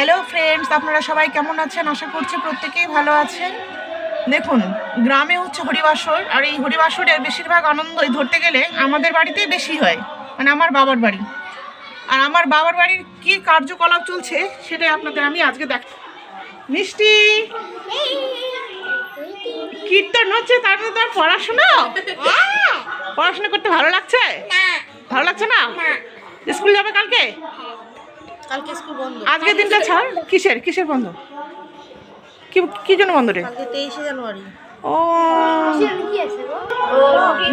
Hello friends, আপনারা সবাই কেমন আছেন? আশা করছি প্রত্যেকেই ভালো আছেন। দেখুন, গ্রামে হচ্ছে হরিবাসর, আর এই হরিবাসরের বেশিরভাগ আনন্দই ধরতে গেলে আমাদের বাড়িতেই বেশি হয়, মানে আমার বাবার বাড়ি। আর আমার বাবার বাড়ির কী কার্যকলাপ চলছে সেটাই আপনাদের আমি আজকে দেখ। মিষ্টি কীর্তন হচ্ছে, তারপরে তোর পড়াশোনা পড়াশোনা করতে ভালো লাগছে? ভালো লাগছে না? স্কুল যাবে কালকে? কালকে স্কুল বন্ধ। আজকে দিনটা ছাড়। কিসের বন্ধ? কি জন্য বন্ধ রে? কালকে 23শে জানুয়ারি। ও,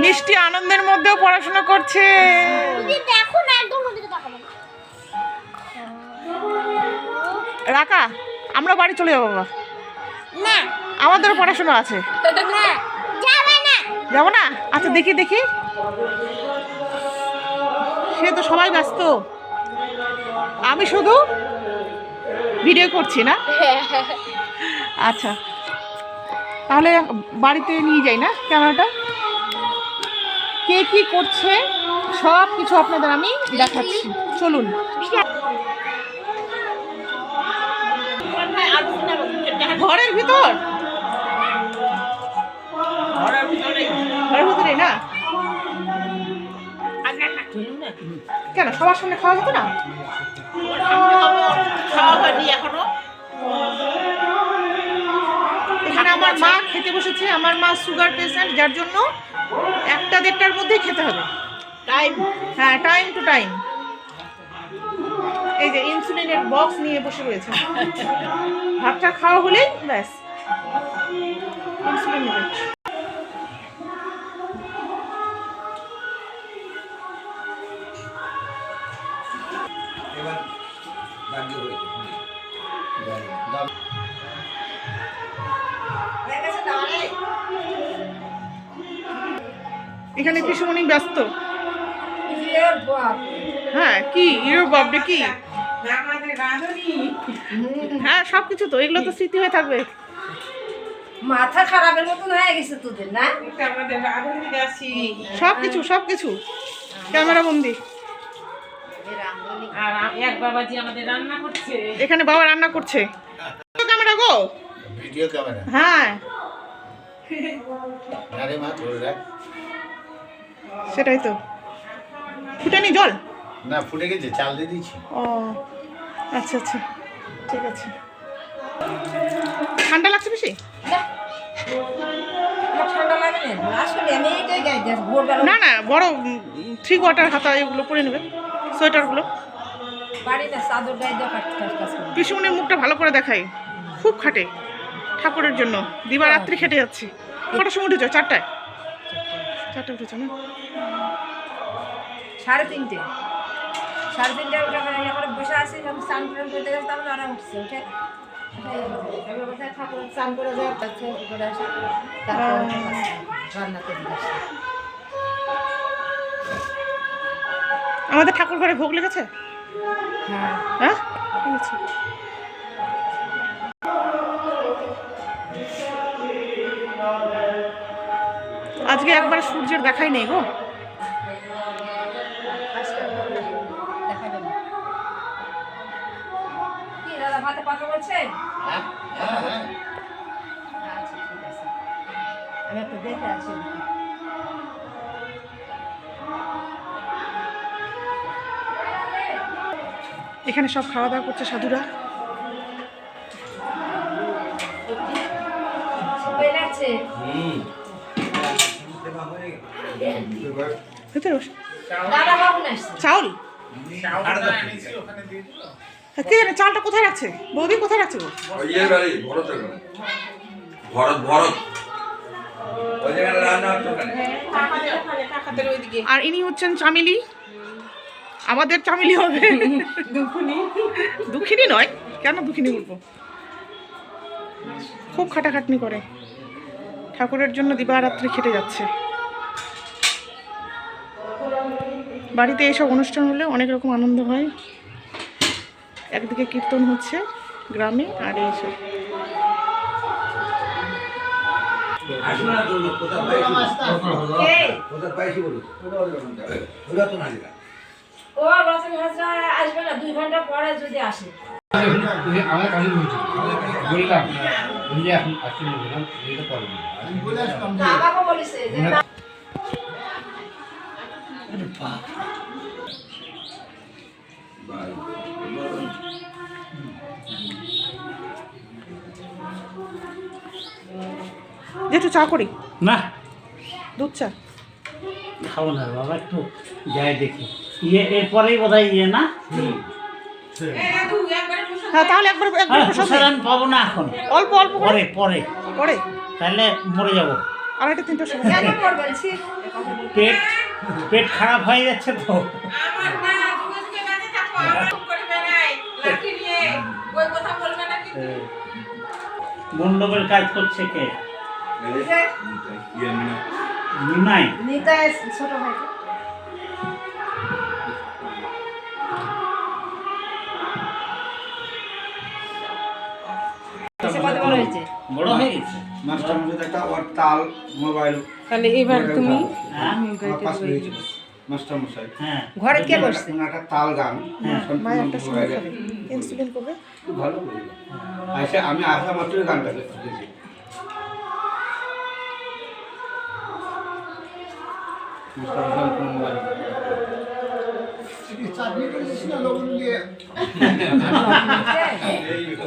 মিষ্টি আনন্দের মধ্যেও পড়াশোনা করছে। রাকা, আমরা বাড়ি চলে যাবো বাবা। না, আমাদেরও পড়াশোনা আছে। যাবো না? আচ্ছা, দেখি সে তো সবাই ব্যস্ত, আমি শুধু ভিডিও করছি না। আচ্ছা, তাহলে বাড়িতে নিয়ে যাই না ক্যামেরাটা। কে কি করছে সব কিছু আপনাদের আমি দেখাচ্ছি, চলুন। ঘরের ভিতরে না? কেন, সবার সামনে খাওয়া যেত না? এখানে আমার মা খেতে বসেছে। আমার মা সুগার পেশেন্ট, যার জন্য 1টা-1.5টার মধ্যেই খেতে হবে। হ্যাঁ, টাইম টু টাইম। এই যে ইনসুলিনের বক্স নিয়ে বসে রয়েছে। ভাতটা খাওয়া হলেই ব্যাস ইনসুলিন নেবে। এখানে পিসুমণি ব্যস্ত। হ্যাঁ, কি ইউর বাপরে কি? হ্যাঁ, সবকিছু তো, এগুলো তো স্মৃতি হয়ে থাকবে। মাথা খারাপের মতন হয়ে গেছে তোদের, না? সবকিছু ক্যামেরা বন্দি। আর এক বাবাজি আমাদের রান্না করছে। এখানে বাবা রান্না করছে। ক্যামেরা গো, ভিডিও ক্যামেরা। হ্যাঁ, আরে মা ধরে রাখ। সেটাই তো। ফুটানি জল না, ফুটে গেছে, চাল দিয়ে দিয়েছি। ও আচ্ছা, ঠিক আছে। ঠান্ডা লাগছে বেশি? আমার ঠান্ডা লাগে না আসলে, আমি এইটাই গাই দেব ভোরবেলা। না, বড় 3 কোয়ার্টার হাতা এগুলো পরে নেবে, সোয়েটারগুলো। বাড়িতে চাদর গায়ে দেওয়া কাজ করে। পিসুমণির মুখটা ভালো করে দেখাই, খুব খাটে ঠাকুরের জন্য। দিবারাত্রি খেটে যাচ্ছে। কটার সময় উঠেছ? 4টায় উঠেছ না? 3:30 ওটা করে বসে আছি, যখন স্নান করে গেছে তখন ওরা উঠছে। উঠে ঠাকুর স্নান করে যায়, করে আসে, তারপর রান্না করে আসে। আমাদের ঠাকুর ঘরে ভোগ লেগেছে। হ্যাঁ, লেগেছে। আজকে একবার সূর্যের দেখাই নেই গো। কি দাদা ভাতে কথা বলছেন? হ্যাঁ। আচ্ছা, ঠিক আছে, আমি একটু দেখে আছি। এখানে সব খাওয়া দাওয়া করছে সাধুরা। ভেতরে বস। চাউল কে জানে চালটা কোথায় রাখছে? বৌদি কোথায় রাখছে? আর ইনি হচ্ছেন চামেলি। আমাদের চামেলি হবে। দুঃখিনী নয়, কেন দুঃখিনী বলবো? খুব খাটাখাটনি করে ঠাকুরের জন্য, দিবারাত্রি খেটে যাচ্ছে। বাড়িতে এইসব অনুষ্ঠান হলে অনেক রকম আনন্দ হয়। একদিকে কীর্তন হচ্ছে গ্রামে, আর এইসব ও রতন হাজরা আসবে না, 2 ঘন্টা পরে যদি আসে। আমার কাছে বললাম বুঝলে এখন আসতে বললাম এটা পারবো আমি বলে আসলাম না, আমাকে বলিস যে না, যে একটু চা করি, না দুধ চা। খাবো না বাবা, একটু যাই দেখি এরপরেই বোধ হয় না। হ্যাঁ তাহলে একবার প্রসাদ প্রসাদ দে। আমি পাবো না এখন, অল্প অল্প করে পরে পরে করে তাহলে মরে যাবো। 2:30-3টার সময়। কেন করবেন ছি? পেট পেট খারাপ হয়ে যাচ্ছে তো। আমার না যুগে যুগে কাছে থাকো আরম করে বেড়াই লাঠি নিয়ে ওই কথা বলবে না কিন্তু মণ্ডপের কাজ করছে কে? নিমাই। নিতাই ছোট ভাই। এসে কত বড় হয়েছে? বড় হয়ে গেছে। মাস্টার মশাই একটা ওর তাল মোবাইল তাহলে এবার তুমি হ্যাঁ মাস্টার মশাই হ্যাঁ ঘরে কে বসছে? একটা তাল গান হ্যাঁ। মা একটা সময় খাবে, ইনসুলিন করবে। খুব ভালো করে আচ্ছা আমি আসা মাত্র গানটা শিখেছি মাস্টার মশাই কোন মোবাইল চাটনি করেছিস না লবণ দিয়ে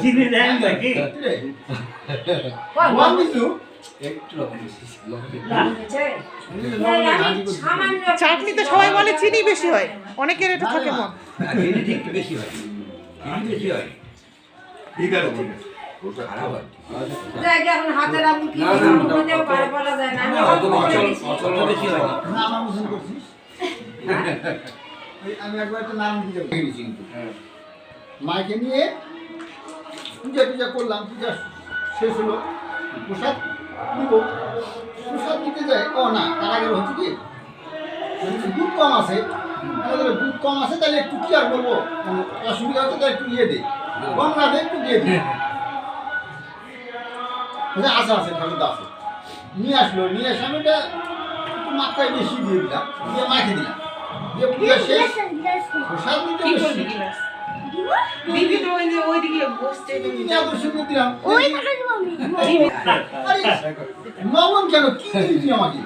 চিনি দেন নাকি? কিছু একটু লবণ দিয়েছি সামান্য চাটনিতে সবাই বলে চিনি বেশি হয়, অনেকের এটা থাকে মত। চিনিটা একটু বেশি হয় চিনি বেশি হয় ঠিক আছে ঠিক আছে ওটা খারাপ হয় জায়গা এখন হাতের আঙুল কি না, না, না, মুখেও বার বলা যায় না। আমি অল্প করে দিছি। অচলটা বেশি হয় না না আমার মতন করছিস আমি একবার একটা নাম দিয়ে গেছি কিন্তু মাকে নিয়ে পূজা টুজা করলাম, পূজা শেষ হলো, প্রসাদ দিব, প্রসাদ দিতে যায়। ও না, তার আগে হচ্ছে কি দুধ কম আছে, দুধ কম আছে তাহলে একটু কি আর বলবো, অসুবিধা হচ্ছে তাই একটু ইয়ে দে, কম না দে একটু দিয়ে দিই। আছে আছে ঠাকুরদা আছে, নিয়ে আসলো, নিয়ে এসে আমি ওটা একটু মাত্রায় বেশি দিয়ে দিলাম, দিয়ে মাখে দিলাম, দিয়ে পূজা শেষ, প্রসাদ দিতে বসছি। দিদি তো ওইদিকে বসছে দিলাম লবণ কেন কি দিলি তুই আমাকে?